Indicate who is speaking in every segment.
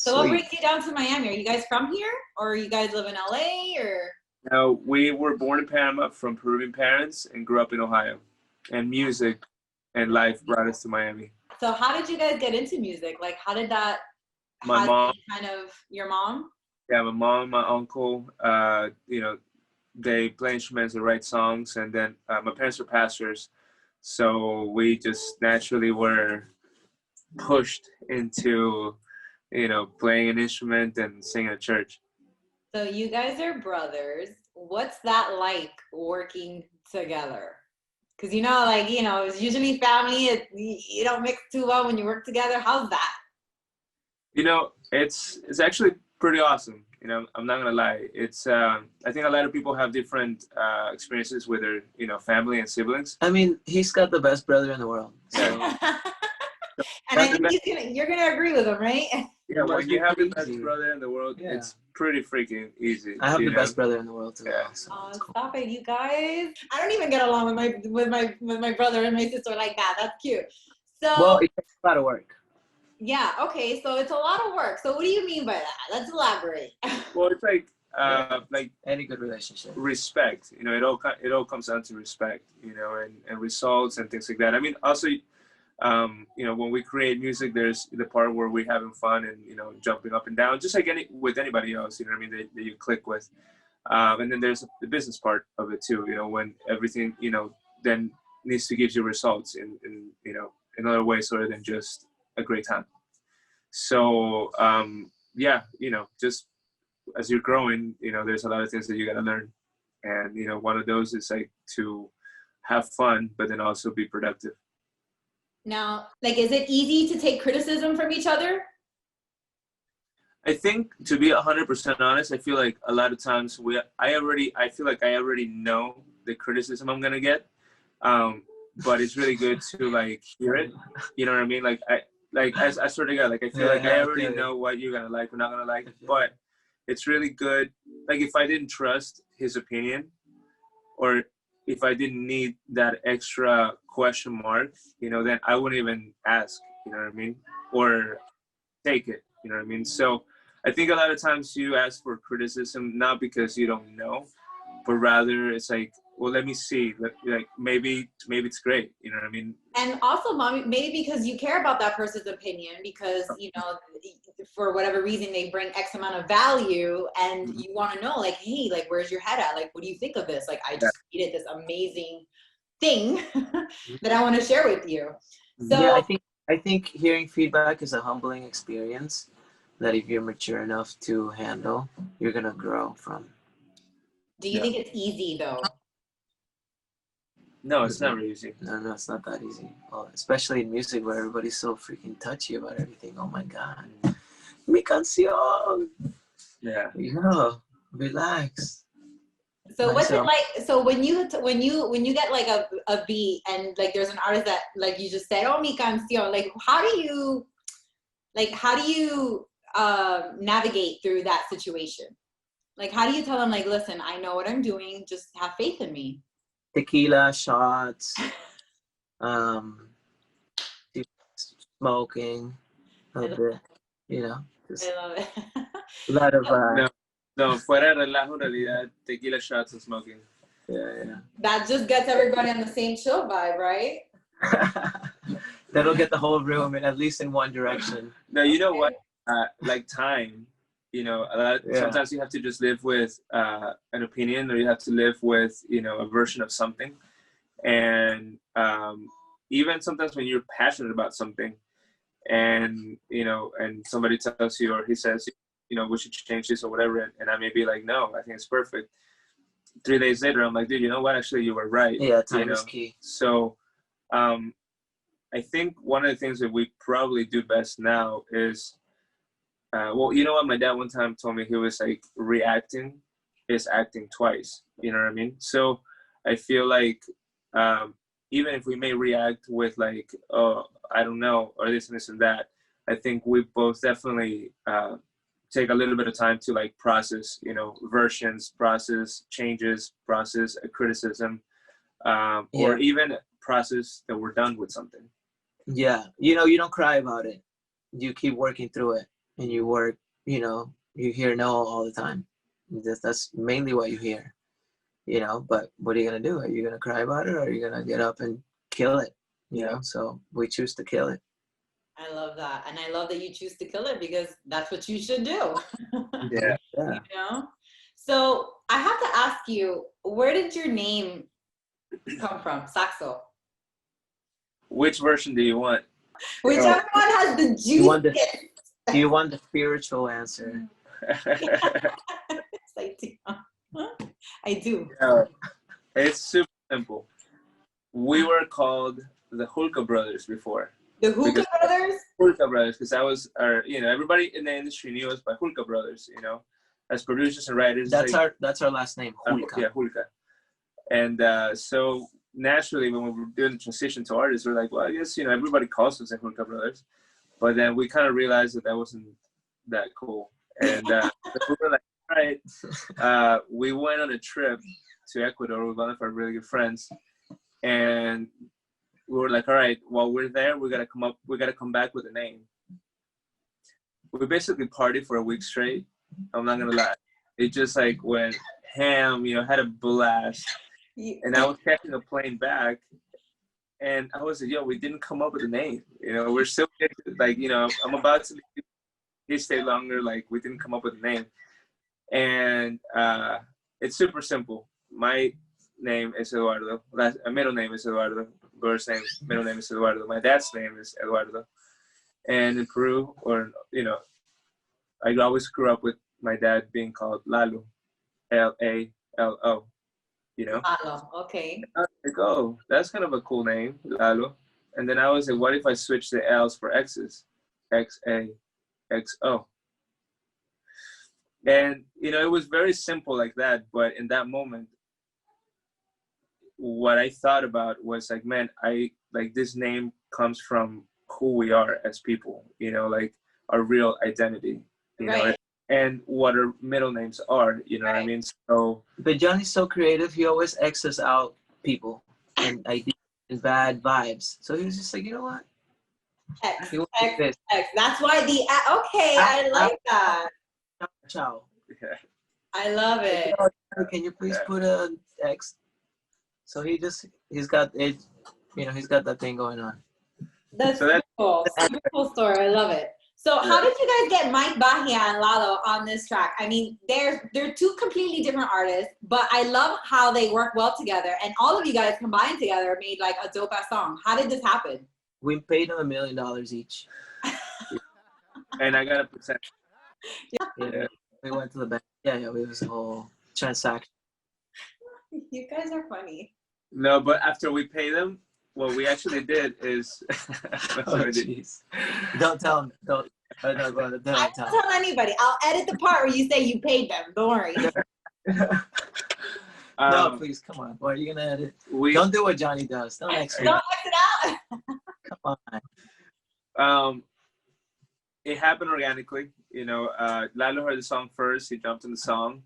Speaker 1: So what brings you down to Miami? Are you guys from here, or you guys live in LA, or?
Speaker 2: No, we were born in Panama from Peruvian parents and grew up in Ohio. And music and life brought us to Miami.
Speaker 1: So how did you guys get into music? Like, how did that?
Speaker 2: My mom.
Speaker 1: Kind of your mom?
Speaker 2: Yeah, my mom, my uncle. You know, they play instruments and write songs, and then my parents are pastors, so we just naturally were pushed into, you know, playing an instrument and singing at church.
Speaker 1: So you guys are brothers. What's that like working together? Because, you know, like, you know, it's usually family. You don't mix too well when you work together. How's that?
Speaker 2: You know, it's actually pretty awesome. You know, I'm not gonna lie. It's I think a lot of people have different experiences with their, you know, family and siblings.
Speaker 3: I mean, he's got the best brother in the world. So.
Speaker 1: And I think you're gonna agree with him, right?
Speaker 2: Yeah, when you have the best brother in the world, it's pretty freaking easy.
Speaker 3: I have the best brother in the world too.
Speaker 2: Yeah.
Speaker 3: So
Speaker 1: oh, stop it, you guys! I don't even get along with my brother and my sister like that. That's cute. So
Speaker 3: well, it takes a lot of work.
Speaker 1: Yeah. Okay. So it's a lot of work. So what do you mean by that? Let's elaborate.
Speaker 2: Well, it's like
Speaker 3: any good relationship.
Speaker 2: Respect. You know, it all comes down to respect. You know, and results and things like that. I mean, also. You know, when we create music, there's the part where we're having fun and, you know, jumping up and down, just like with anybody else, you know what I mean, that you click with. And then there's the business part of it too, you know, when everything, you know, then needs to give you results in you know, in other ways other than just a great time. So, yeah, you know, just as you're growing, you know, there's a lot of things that you got to learn. And, you know, one of those is like to have fun, but then also be productive.
Speaker 1: Now, like, is it easy to take criticism from each other?
Speaker 2: I think, to be 100% honest, I feel like a lot of times I feel like I already know the criticism I'm gonna get, but it's really good to like hear it. You know what I mean? Like I swear to God, like I feel like I already know what you're gonna like or not gonna like, but it's really good. Like if I didn't trust his opinion, or if I didn't need that extra question mark, you know, then I wouldn't even ask, you know what I mean? Or take it, you know what I mean? So I think a lot of times you ask for criticism, not because you don't know, but rather it's like, well, let me see, like maybe it's great, you know what I mean?
Speaker 1: And also, Mommy, maybe because you care about that person's opinion, because, you know, for whatever reason, they bring X amount of value, and you want to know, like, hey, like, where's your head at? Like, what do you think of this? Like, I just created this amazing thing that I want to share with you. So
Speaker 3: yeah, I think hearing feedback is a humbling experience that if you're mature enough to handle, you're gonna grow from.
Speaker 1: Do you think it's easy though?
Speaker 2: No, it's never easy.
Speaker 3: No, it's not that easy. Well, especially in music where everybody's so freaking touchy about everything. Oh my God. Mi canción.
Speaker 2: Yeah.
Speaker 3: You know, relax.
Speaker 1: So what's it like? So when you get like a beat and like there's an artist that like you just said, oh mi canción, like how do you navigate through that situation? Like how do you tell them like, listen, I know what I'm doing, just have faith in me?
Speaker 3: Tequila shots, smoking, a bit, you know.
Speaker 1: I love it.
Speaker 3: A lot of
Speaker 2: no, fuera de relajo, en realidad, tequila shots and smoking.
Speaker 3: Yeah.
Speaker 1: That just gets everybody on the same chill vibe, right?
Speaker 3: That'll get the whole room in at least in one direction.
Speaker 2: No, you know what? Like time, you know, sometimes you have to just live with an opinion, or you have to live with, you know, a version of something. And even sometimes when you're passionate about something, and you know, and somebody tells you, or he says, you know, we should change this or whatever, and I may be like, no, I think it's perfect. 3 days later, I'm like, dude, you know what? Actually, you were right.
Speaker 3: Yeah, time is key.
Speaker 2: So, I think one of the things that we probably do best now is, well, you know what? My dad one time told me, he was like, reacting is acting twice. You know what I mean? So I feel like even if we may react with like, oh, I don't know, or this and this and that, I think we both definitely take a little bit of time to like process, you know, versions, process changes, process a criticism, or even process that we're done with something.
Speaker 3: Yeah, you know, you don't cry about it. You keep working through it, and you work, you know, you hear no all the time. That's mainly what you hear, you know. But what are you gonna do? Are you gonna cry about it, or are you gonna get up and kill it? You know. So we choose to kill it.
Speaker 1: I love that, and I love that you choose to kill it because that's what you should do.
Speaker 2: Yeah.
Speaker 3: Yeah.
Speaker 1: You know. So I have to ask you, where did your name come from, XAXO?
Speaker 2: Which version do you want?
Speaker 1: Whichever one has the juice.
Speaker 3: You want the spiritual answer.
Speaker 1: Yes, I do. I do.
Speaker 2: Yeah. It's super simple. We were called the Hulka Brothers before.
Speaker 1: The Hookah Brothers?
Speaker 2: Hulka Brothers, because that was our, you know, everybody in the industry knew us by Hulka Brothers, you know, as producers and writers.
Speaker 3: That's
Speaker 2: like,
Speaker 3: our last name, Hulka.
Speaker 2: Yeah, Hulka. And so naturally, when we were doing the transition to artists, we're like, well, I guess, you know, everybody calls us the Hulka Brothers. But then we kind of realized that wasn't that cool. And we were like, all right. We went on a trip to Ecuador with one of our really good friends. And we were like, all right, while we're there, we gotta come back with a name. We basically partied for a week straight. I'm not gonna lie. It just like went ham, you know, had a blast. And I was catching a plane back, and I was like, yo, we didn't come up with a name. You know, we're still like, you know, I'm about to leave. He stayed longer, like we didn't come up with a name. And it's super simple. My name is Eduardo. Middle name is Eduardo. Birth's name, middle name is Eduardo. My dad's name is Eduardo. And in Peru, or, you know, I always grew up with my dad being called Lalo. Lalo. You know?
Speaker 1: Lalo, okay.
Speaker 2: I was like, oh, that's kind of a cool name, Lalo. And then I was like, what if I switch the L's for X's? XAXO. And, you know, it was very simple like that. But in that moment, what I thought about was like, man, this name comes from who we are as people, you know, like our real identity, you know, and what our middle names are, you know what I mean? So,
Speaker 3: but Johnny's so creative. He always X's out people and ideas and bad vibes. So he was just like, you know what?
Speaker 1: X. That's why I like that.
Speaker 3: Ciao.
Speaker 2: Yeah.
Speaker 1: I love it.
Speaker 3: Can you please put a X? So he's got it, you know, he's got that thing going on.
Speaker 1: That's cool. Super cool story. I love it. So how did you guys get Mike, Bahia, and Lalo on this track? I mean, they're two completely different artists, but I love how they work well together. And all of you guys combined together made like a dope ass song. How did this happen?
Speaker 3: We paid them $1 million each.
Speaker 2: And I got a percent.
Speaker 3: Yeah. We went to the bank. Yeah, it was a whole transaction.
Speaker 1: You guys are funny.
Speaker 2: No, but after we pay them, what we actually did is...
Speaker 3: jeez. Don't tell them. Don't
Speaker 1: tell anybody. I'll edit the part where you say you paid them. Don't worry.
Speaker 3: No, please, come on. What are you going to edit? Don't do what Johnny does. Don't X it out. Come
Speaker 2: on. It happened organically. You know, Lalo heard the song first. He jumped in the song.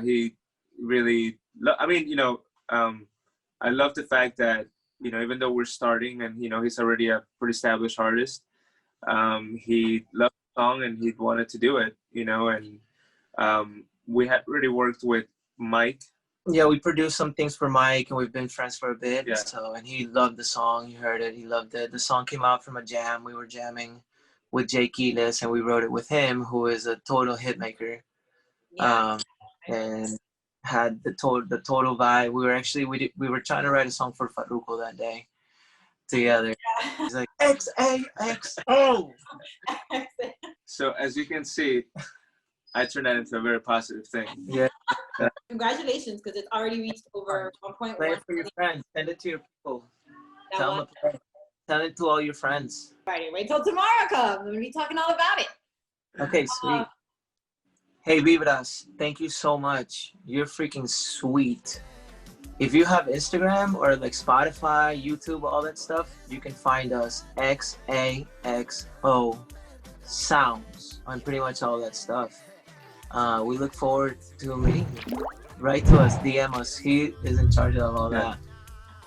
Speaker 2: He really... I mean, you know, I love the fact that, you know, even though we're starting and, you know, he's already a pretty established artist, he loved the song and he wanted to do it, you know, and we had really worked with Mike.
Speaker 3: Yeah, we produced some things for Mike and we've been friends for a bit.
Speaker 2: Yeah.
Speaker 3: So, and he loved the song. He heard it. He loved it. The song came out from a jam. We were jamming with Jackie Diaz and we wrote it with him, who is a total hit maker.
Speaker 1: Yeah.
Speaker 3: And had the total vibe. We were trying to write a song for Farruko that day together. Yeah. He's like, XAXO.
Speaker 2: So as you can see, I turned that into a very positive thing.
Speaker 3: Yeah.
Speaker 1: Congratulations, because it's already reached over 1.1.
Speaker 3: Play it for your friends. Send it to your people. Tell it to all your friends.
Speaker 1: Friday. Wait till tomorrow comes. I'm going to be talking all about it.
Speaker 3: Okay, sweet. Hey, Vibras, thank you so much. You're freaking sweet. If you have Instagram or like Spotify, YouTube, all that stuff, you can find us XAXO Sounds on pretty much all that stuff. We look forward to meeting you. Write to us, DM us. He is in charge of all that.